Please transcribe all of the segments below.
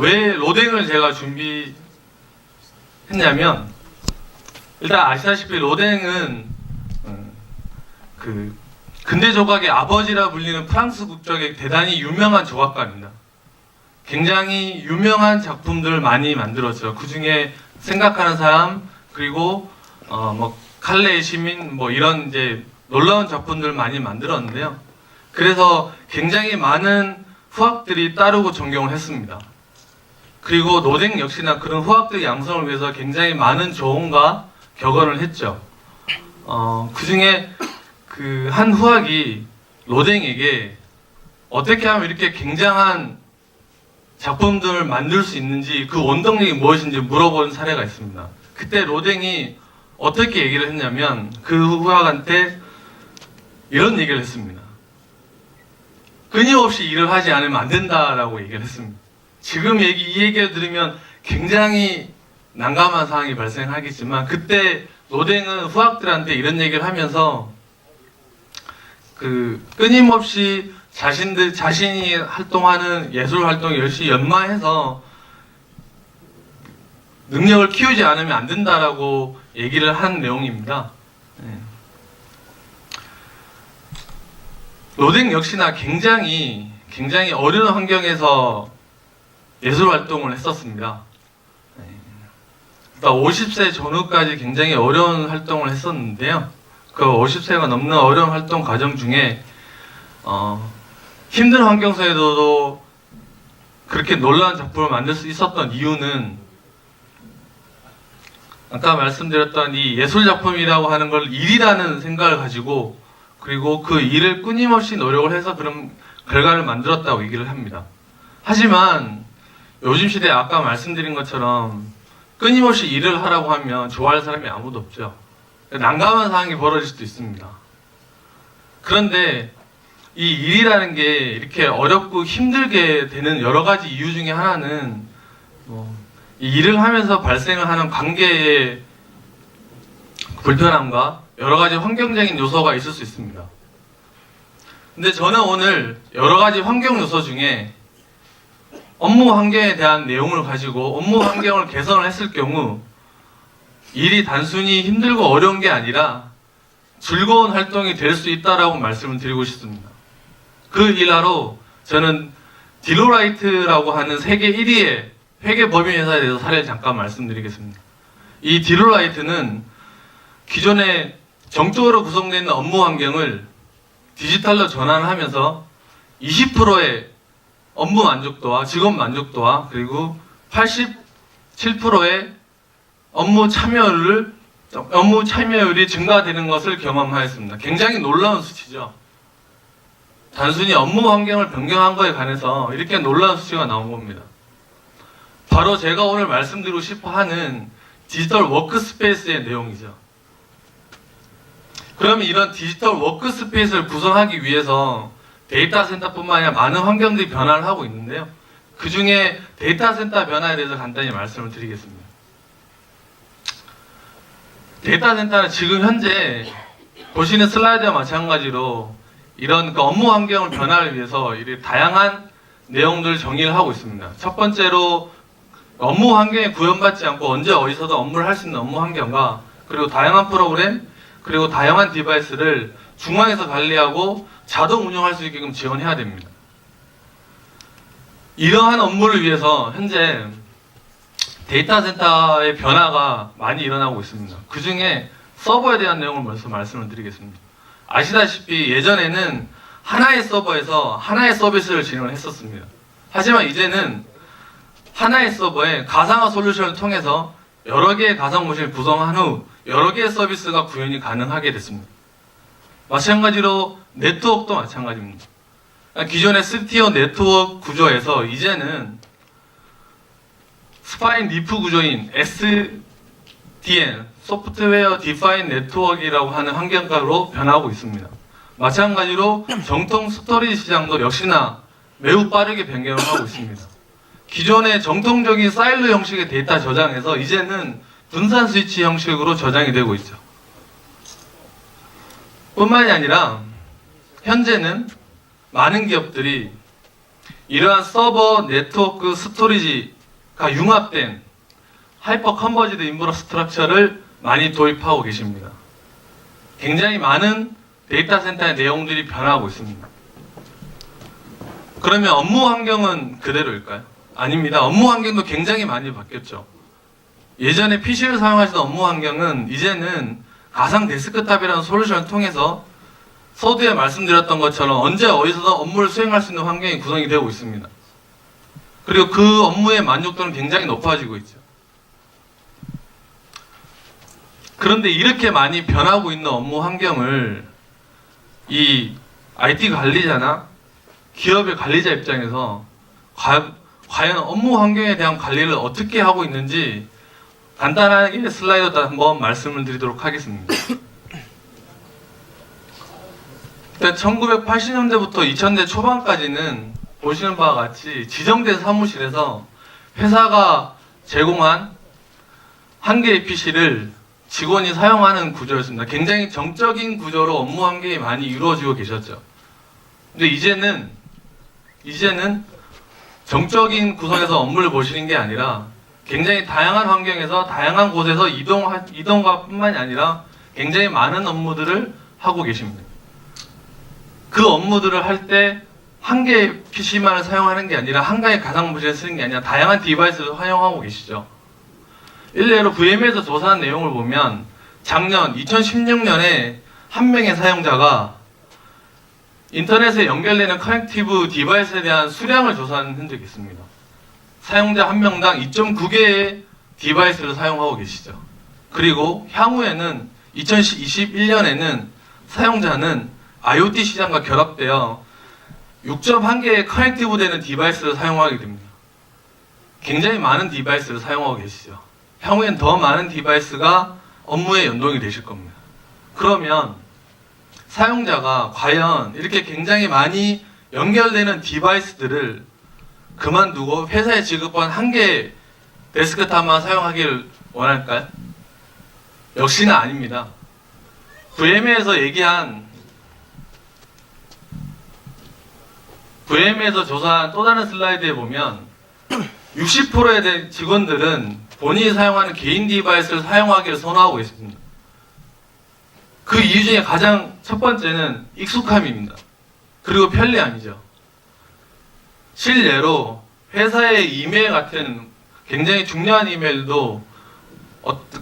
왜 로댕을 제가 준비했냐면, 일단 아시다시피 로댕은 그 근대 조각의 아버지라 불리는 프랑스 국적의 대단히 유명한 조각가입니다. 굉장히 유명한 작품들을 많이 만들었죠. 그 중에 생각하는 사람, 그리고 뭐 칼레의 시민, 뭐 이런 이제 놀라운 작품들을 많이 만들었는데요. 그래서 굉장히 많은 후학들이 따르고 존경을 했습니다. 그리고 로댕 역시나 그런 후학들의 양성을 위해서 굉장히 많은 조언과 격언을 했죠. 그 중에 그 한 후학이 로댕에게 어떻게 하면 이렇게 굉장한 작품들을 만들 수 있는지, 그 원동력이 무엇인지 물어본 사례가 있습니다. 그때 로댕이 어떻게 얘기를 했냐면, 그 후학한테 이런 얘기를 했습니다. 끊임없이 일을 하지 않으면 안 된다라고 얘기를 했습니다. 지금 이 얘기를 들으면 굉장히 난감한 상황이 발생하겠지만, 그때 로댕은 후학들한테 이런 얘기를 하면서 끊임없이 자신이 활동하는 예술 활동에 열심히 연마해서 능력을 키우지 않으면 안 된다라고 얘기를 한 내용입니다. 로댕 역시나 굉장히 어려운 환경에서 예술 활동을 했었습니다. 그러니까 50세 전후까지 굉장히 어려운 활동을 했었는데요. 그 50세가 넘는 어려운 활동 과정 중에 힘든 환경 속에서도 그렇게 놀라운 작품을 만들 수 있었던 이유는, 아까 말씀드렸던 이 예술 작품이라고 하는 걸 일이라는 생각을 가지고, 그리고 그 일을 끊임없이 노력을 해서 그런 결과를 만들었다고 얘기를 합니다. 하지만 요즘 시대에 아까 말씀드린 것처럼 끊임없이 일을 하라고 하면 좋아할 사람이 아무도 없죠. 난감한 상황이 벌어질 수도 있습니다. 그런데 이 일이라는 게 이렇게 어렵고 힘들게 되는 여러 가지 이유 중에 하나는 이 일을 하면서 발생을 하는 관계의 불편함과 여러 가지 환경적인 요소가 있을 수 있습니다. 근데 저는 오늘 여러 가지 환경 요소 중에 업무 환경에 대한 내용을 가지고 업무 환경을 개선을 했을 경우 일이 단순히 힘들고 어려운 게 아니라 즐거운 활동이 될 수 있다라고 말씀을 드리고 싶습니다. 그 일화로 저는 딜로라이트라고 하는 세계 1위의 회계 법인 회사에 대해서 사례를 잠깐 말씀드리겠습니다. 이 딜로라이트는 기존에 정적으로 구성되어 있는 업무 환경을 디지털로 전환하면서 20%의 업무 만족도와 직원 만족도와 그리고 87%의 업무 참여율이 증가되는 것을 경험하였습니다. 굉장히 놀라운 수치죠. 단순히 업무 환경을 변경한 거에 관해서 이렇게 놀라운 수치가 나온 겁니다. 바로 제가 오늘 말씀드리고 싶어 하는 디지털 워크스페이스의 내용이죠. 그러면 이런 디지털 워크스페이스를 구성하기 위해서 데이터 센터뿐만 아니라 많은 환경들이 변화를 하고 있는데요. 그 중에 데이터 센터 변화에 대해서 간단히 말씀을 드리겠습니다. 데이터 센터는 지금 현재 보시는 슬라이드와 마찬가지로 이런 업무 환경을 변화를 위해서 이렇게 다양한 내용들을 정의를 하고 있습니다. 첫 번째로 업무 환경에 구현받지 않고 언제 어디서도 업무를 할 수 있는 업무 환경과, 그리고 다양한 프로그램, 그리고 다양한 디바이스를 중앙에서 관리하고 자동 운영할 수 있게끔 지원해야 됩니다. 이러한 업무를 위해서 현재 데이터 센터의 변화가 많이 일어나고 있습니다. 그 중에 서버에 대한 내용을 먼저 말씀을 드리겠습니다. 아시다시피 예전에는 하나의 서버에서 하나의 서비스를 진행을 했었습니다. 하지만 이제는 하나의 서버에 가상화 솔루션을 통해서 여러 개의 가상 모션을 구성한 후 여러 개의 서비스가 구현이 가능하게 됐습니다. 마찬가지로 네트워크도 마찬가지입니다. 기존의 3티어 네트워크 구조에서 이제는 스파인 리프 구조인 SDN, 소프트웨어 디파인 네트워크라고 하는 환경가로 변하고 있습니다. 마찬가지로 정통 스토리지 시장도 역시나 매우 빠르게 변경을 하고 있습니다. 기존의 정통적인 사일로 형식의 데이터 저장에서 이제는 분산 스위치 형식으로 저장이 되고 있죠. 뿐만이 아니라 현재는 많은 기업들이 이러한 서버, 네트워크, 스토리지가 융합된 하이퍼 컨버지드 인프라스트럭처를 많이 도입하고 계십니다. 굉장히 많은 데이터 센터의 내용들이 변하고 있습니다. 그러면 업무 환경은 그대로일까요? 아닙니다. 업무 환경도 굉장히 많이 바뀌었죠. 예전에 PC를 사용하시던 업무 환경은 이제는 가상 데스크탑이라는 솔루션을 통해서 서두에 말씀드렸던 것처럼 언제 어디서든 업무를 수행할 수 있는 환경이 구성이 되고 있습니다. 그리고 그 업무의 만족도는 굉장히 높아지고 있죠. 그런데 이렇게 많이 변하고 있는 업무 환경을 이 IT 관리자나 기업의 관리자 입장에서 과연 업무 환경에 대한 관리를 어떻게 하고 있는지 간단하게 슬라이드 한번 말씀을 드리도록 하겠습니다. 일단 1980년대부터 2000대 초반까지는 보시는 바와 같이 지정된 사무실에서 회사가 제공한 한 개의 PC를 직원이 사용하는 구조였습니다. 굉장히 정적인 구조로 업무 환경이 많이 이루어지고 계셨죠. 근데 이제는 정적인 구성에서 업무를 보시는 게 아니라 굉장히 다양한 환경에서 다양한 곳에서 이동과 뿐만이 아니라 굉장히 많은 업무들을 하고 계십니다. 그 업무들을 할 때 한 개의 PC만을 사용하는 게 아니라 한 가지 가상무실을 쓰는 게 아니라 다양한 디바이스를 활용하고 계시죠. 일례로 VM에서 조사한 내용을 보면 작년 2016년에 한 명의 사용자가 인터넷에 연결되는 커넥티브 디바이스에 대한 수량을 조사한 적이 있습니다. 사용자 한 명당 2.9개의 디바이스를 사용하고 계시죠. 그리고 향후에는 2021년에는 사용자는 IoT 시장과 결합되어 6.1개의 커넥티브 되는 디바이스를 사용하게 됩니다. 굉장히 많은 디바이스를 사용하고 계시죠. 향후엔 더 많은 디바이스가 업무에 연동이 되실 겁니다. 그러면 사용자가 과연 이렇게 굉장히 많이 연결되는 디바이스들을 그만두고 회사에 지급한 한 개의 데스크탑만 사용하기를 원할까요? 역시나 아닙니다. VM에서 조사한 또 다른 슬라이드에 보면 60%에 대한 직원들은 본인이 사용하는 개인 디바이스를 사용하기를 선호하고 있습니다. 그 이유 중에 가장 첫 번째는 익숙함입니다. 그리고 편리함이죠. 실례로 회사의 이메일 같은 굉장히 중요한 이메일도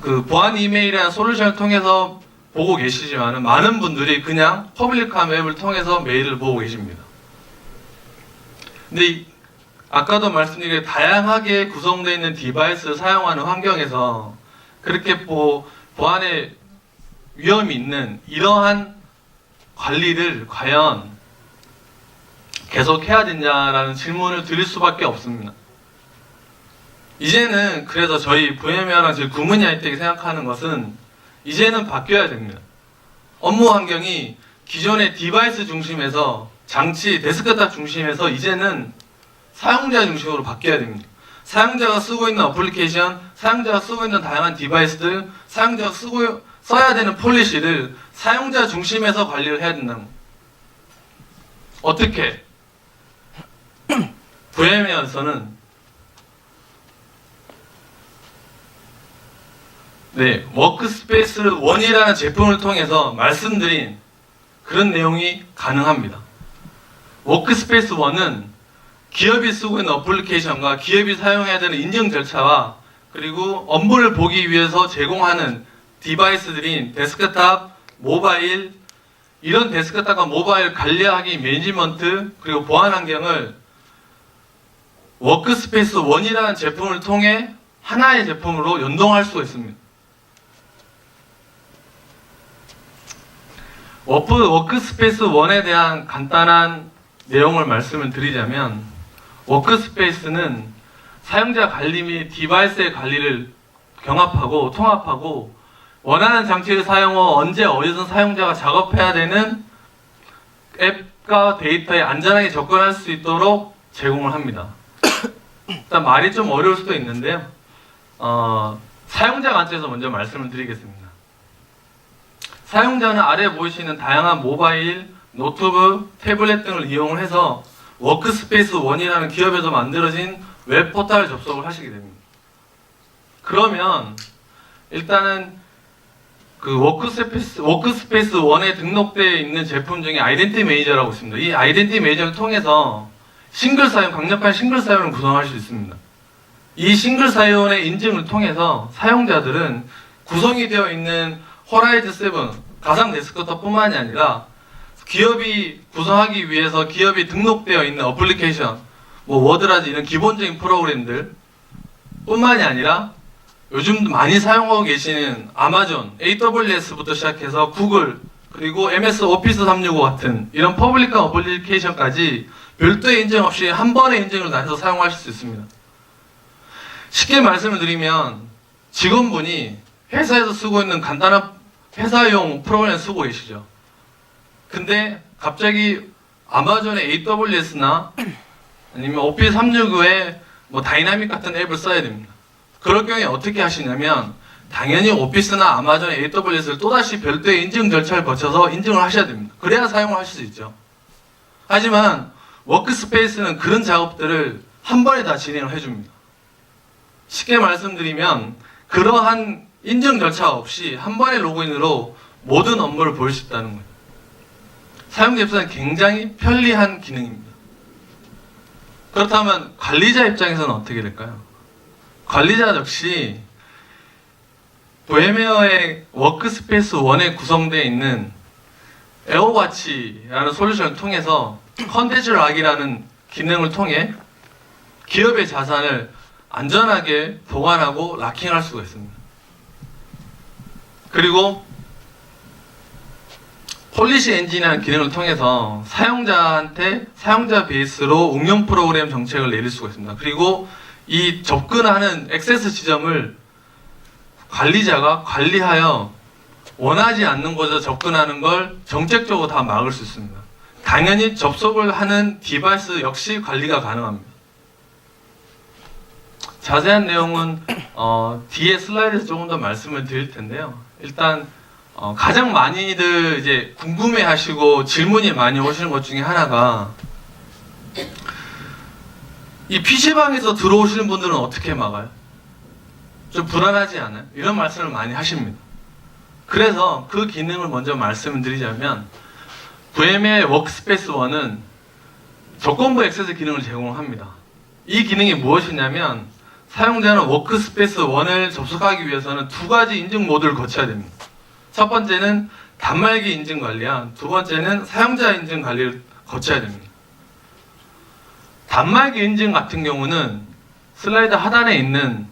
그 보안 이메일이라는 솔루션을 통해서 보고 계시지만 많은 분들이 그냥 퍼블릭한 웹을 통해서 메일을 보고 계십니다. 근데 아까도 말씀드린 다양하게 구성되어 있는 디바이스를 사용하는 환경에서 그렇게 보안에 위험이 있는 이러한 관리를 과연 계속 해야 되냐라는 질문을 드릴 수밖에 없습니다. 이제는 그래서 저희 VM웨어랑 저희 구문이 아이텍이 생각하는 것은 이제는 바뀌어야 됩니다. 업무 환경이 기존의 디바이스 중심에서 장치, 데스크탑 중심에서 이제는 사용자 중심으로 바뀌어야 됩니다. 사용자가 쓰고 있는 어플리케이션, 사용자가 쓰고 있는 다양한 디바이스들, 사용자가 써야 되는 폴리시를 사용자 중심에서 관리를 해야 된다는 겁니다. 어떻게? VM웨어에서는 워크스페이스 1이라는 제품을 통해서 말씀드린 그런 내용이 가능합니다. 워크스페이스 1은 기업이 쓰고 있는 어플리케이션과 기업이 사용해야 되는 인증 절차와 그리고 업무를 보기 위해서 제공하는 디바이스들인 데스크탑, 모바일, 이런 데스크탑과 모바일 관리하기 매니지먼트 그리고 보안 환경을 워크스페이스 1이라는 제품을 통해 하나의 제품으로 연동할 수가 있습니다. 워크스페이스 1에 대한 간단한 내용을 말씀을 드리자면 워크스페이스는 사용자 관리 및 디바이스의 관리를 경합하고 통합하고 원하는 장치를 사용 후 언제 어디든 사용자가 작업해야 되는 앱과 데이터에 안전하게 접근할 수 있도록 제공을 합니다. 일단 말이 좀 어려울 수도 있는데요. 사용자 관점에서 먼저 말씀을 드리겠습니다. 사용자는 아래 보이시는 다양한 모바일, 노트북, 태블릿 등을 이용을 해서 워크스페이스 원이라는 기업에서 만들어진 웹 포털 접속을 하시게 됩니다. 그러면 일단은 그 워크스페이스 원에 등록되어 있는 제품 중에 아이덴티 매니저라고 있습니다. 이 아이덴티 매니저를 통해서 싱글 사용, 강력한 싱글 사용을 구성할 수 있습니다. 이 싱글 사용의 인증을 통해서 사용자들은 구성이 되어 있는 호라이즌 7 가상 데스크톱뿐만이 아니라 기업이 구성하기 위해서 기업이 등록되어 있는 어플리케이션, 뭐 워드라든지 이런 기본적인 프로그램들 뿐만이 아니라 요즘 많이 사용하고 계시는 아마존, AWS부터 시작해서 구글, 그리고 MS 오피스 365 같은 이런 퍼블릭한 어플리케이션까지 별도의 인증 없이 한 번의 인증을 다 해서 사용하실 수 있습니다. 쉽게 말씀을 드리면 직원분이 회사에서 쓰고 있는 간단한 회사용 프로그램을 쓰고 계시죠. 근데 갑자기 아마존의 AWS나 아니면 오피스 365에 뭐 다이나믹 같은 앱을 써야 됩니다. 그럴 경우에 어떻게 하시냐면 당연히 오피스나 아마존 AWS를 또다시 별도의 인증 절차를 거쳐서 인증을 하셔야 됩니다. 그래야 사용을 하실 수 있죠. 하지만 워크스페이스는 그런 작업들을 한 번에 다 진행을 해줍니다. 쉽게 말씀드리면 그러한 인증 절차 없이 한 번의 로그인으로 모든 업무를 볼 수 있다는 거예요. 사용자 입장에서는 굉장히 편리한 기능입니다. 그렇다면 관리자 입장에서는 어떻게 될까요? 관리자 역시 VMware의 워크스페이스 1에 구성되어 있는 에어워치라는 솔루션을 통해서 컨텐츠 락이라는 기능을 통해 기업의 자산을 안전하게 보관하고 락킹할 수가 있습니다. 그리고 폴리시 엔진이라는 기능을 통해서 사용자한테 사용자 베이스로 응용 프로그램 정책을 내릴 수가 있습니다. 그리고 이 접근하는 액세스 지점을 관리자가 관리하여 원하지 않는 곳에 접근하는 걸 정책적으로 다 막을 수 있습니다. 당연히 접속을 하는 디바이스 역시 관리가 가능합니다. 자세한 내용은 뒤에 슬라이드에서 조금 더 말씀을 드릴 텐데요. 일단 가장 많이들 이제 궁금해하시고 질문이 많이 오시는 것 중에 하나가 이 PC방에서 들어오시는 분들은 어떻게 막아요? 좀 불안하지 않아요? 이런 말씀을 많이 하십니다. 그래서 그 기능을 먼저 말씀을 드리자면 VMware 워크스페이스 1은 조건부 액세스 기능을 제공합니다. 이 기능이 무엇이냐면 사용자는 워크스페이스 1을 접속하기 위해서는 두 가지 인증 모드를 거쳐야 됩니다. 첫 번째는 단말기 인증 관리와 두 번째는 사용자 인증 관리를 거쳐야 됩니다. 단말기 인증 같은 경우는 슬라이드 하단에 있는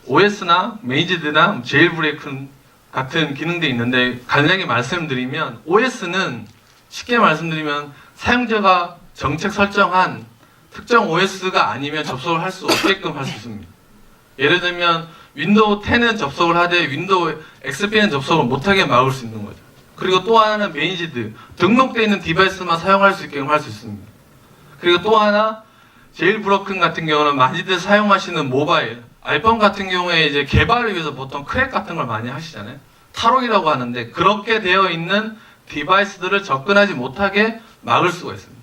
OS나 메이지드나 제일브레이크 같은 기능들이 있는데 간략히 말씀드리면 OS는 쉽게 말씀드리면 사용자가 정책 설정한 특정 OS가 아니면 접속을 할 수 없게끔 할 수 있습니다. 예를 들면 윈도우 10은 접속을 하되 윈도우 XP는 접속을 못하게 막을 수 있는 거죠. 그리고 또 하나는 메이지드, 등록되어 있는 디바이스만 사용할 수 있게끔 할 수 있습니다. 그리고 또 하나 제일브로큰 같은 경우는 많이들 사용하시는 모바일, 아이폰 같은 경우에 이제 개발을 위해서 보통 크랙 같은 걸 많이 하시잖아요. 탈옥이라고 하는데 그렇게 되어 있는 디바이스들을 접근하지 못하게 막을 수가 있습니다.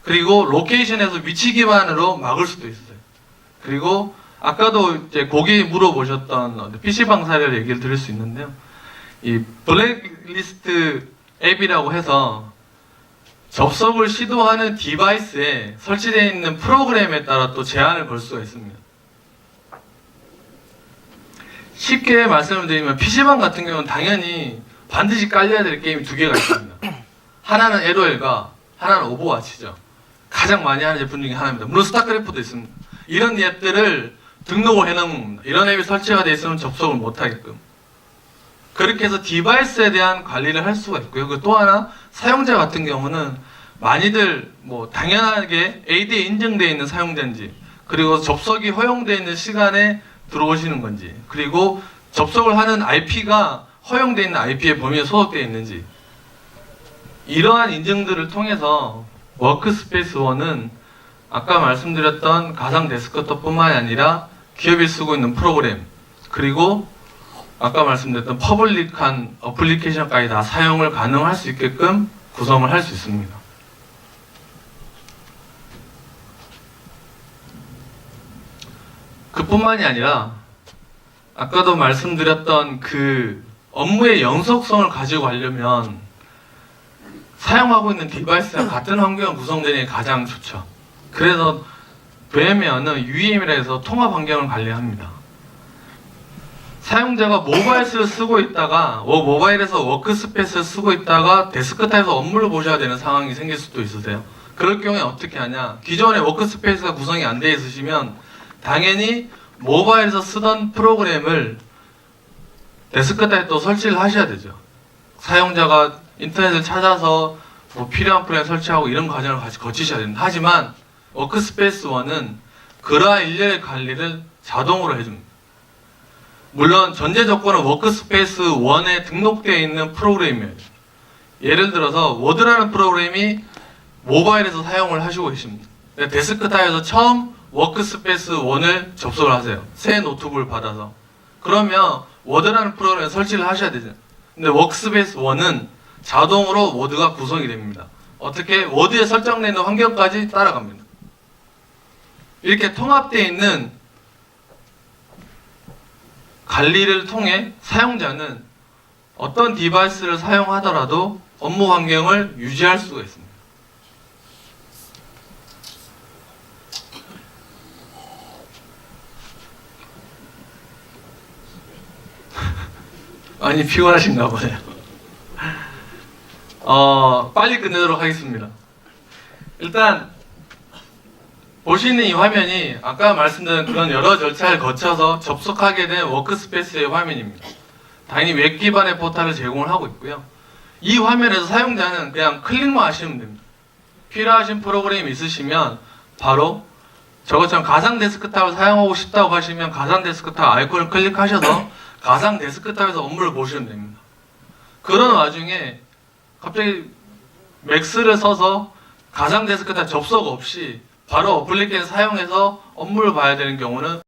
그리고 로케이션에서 위치 기반으로 막을 수도 있어요. 그리고 아까도 이제 고객이 물어보셨던 PC방 사례를 얘기를 드릴 수 있는데요. 이 블랙리스트 앱이라고 해서 접속을 시도하는 디바이스에 설치되어 있는 프로그램에 따라 또 제한을 걸 수가 있습니다. 쉽게 말씀을 드리면 PC방 같은 경우는 당연히 반드시 깔려야 될 게임이 두 개가 있습니다. 하나는 LOL과 하나는 오버워치죠. 가장 많이 하는 제품 중에 하나입니다. 물론 스타크래프트도 있습니다. 이런 앱들을 등록을 해놓은 겁니다. 이런 앱이 설치가 되어 있으면 접속을 못하게끔. 그렇게 해서 디바이스에 대한 관리를 할 수가 있고요. 그리고 또 하나 사용자 같은 경우는 많이들 뭐 당연하게 AD에 인증되어 있는 사용자인지 그리고 접속이 허용되어 있는 시간에 들어오시는 건지 그리고 접속을 하는 IP가 허용되어 있는 IP의 범위에 소속되어 있는지 이러한 인증들을 통해서 워크스페이스 1은 아까 말씀드렸던 가상 데스크톱뿐만이 아니라 기업이 쓰고 있는 프로그램 그리고 아까 말씀드렸던 퍼블릭한 어플리케이션까지 다 사용을 가능할 수 있게끔 구성을 할 수 있습니다. 뿐만이 아니라 아까도 말씀드렸던 그 업무의 연속성을 가지고 가려면 사용하고 있는 디바이스가 같은 환경을 구성되는 게 가장 좋죠. 그래서 VM웨어는 UEM이라 해서 통합 환경을 관리합니다. 사용자가 모바일을 쓰고 있다가 모바일에서 워크스페이스를 쓰고 있다가 데스크탑에서 업무를 보셔야 되는 상황이 생길 수도 있으세요. 그럴 경우에 어떻게 하냐? 기존에 워크스페이스가 구성이 안 돼 있으시면 당연히 모바일에서 쓰던 프로그램을 데스크탑에 또 설치를 하셔야 되죠. 사용자가 인터넷을 찾아서 뭐 필요한 프로그램 설치하고 이런 과정을 같이 거치셔야 됩니다. 하지만 워크스페이스 1은 그러한 일련의 관리를 자동으로 해줍니다. 물론 전제 조건은 워크스페이스 1에 등록되어 있는 프로그램이에요. 예를 들어서 워드라는 프로그램이 모바일에서 사용을 하시고 계십니다. 데스크탑에서 처음 워크스페이스 1을 접속을 하세요. 새 노트북을 받아서. 그러면 워드라는 프로그램을 설치를 하셔야 되죠. 근데 워크스페이스 1은 자동으로 워드가 구성이 됩니다. 어떻게? 워드에 설정되어 있는 환경까지 따라갑니다. 이렇게 통합되어 있는 관리를 통해 사용자는 어떤 디바이스를 사용하더라도 업무 환경을 유지할 수가 있습니다. 많이 피곤하신가 보네요. 빨리 끝내도록 하겠습니다. 일단 보시는 이 화면이 아까 말씀드린 그런 여러 절차를 거쳐서 접속하게 된 워크스페이스의 화면입니다. 당연히 웹 기반의 포탈을 제공을 하고 있고요. 이 화면에서 사용자는 그냥 클릭만 하시면 됩니다. 필요하신 프로그램이 있으시면 바로 저것처럼 가상 데스크탑을 사용하고 싶다고 하시면 가상 데스크탑 아이콘을 클릭하셔서 가상 데스크탑에서 업무를 보시면 됩니다. 그런 와중에 갑자기 맥스를 써서 가상 데스크탑 접속 없이 바로 어플리케이션 사용해서 업무를 봐야 되는 경우는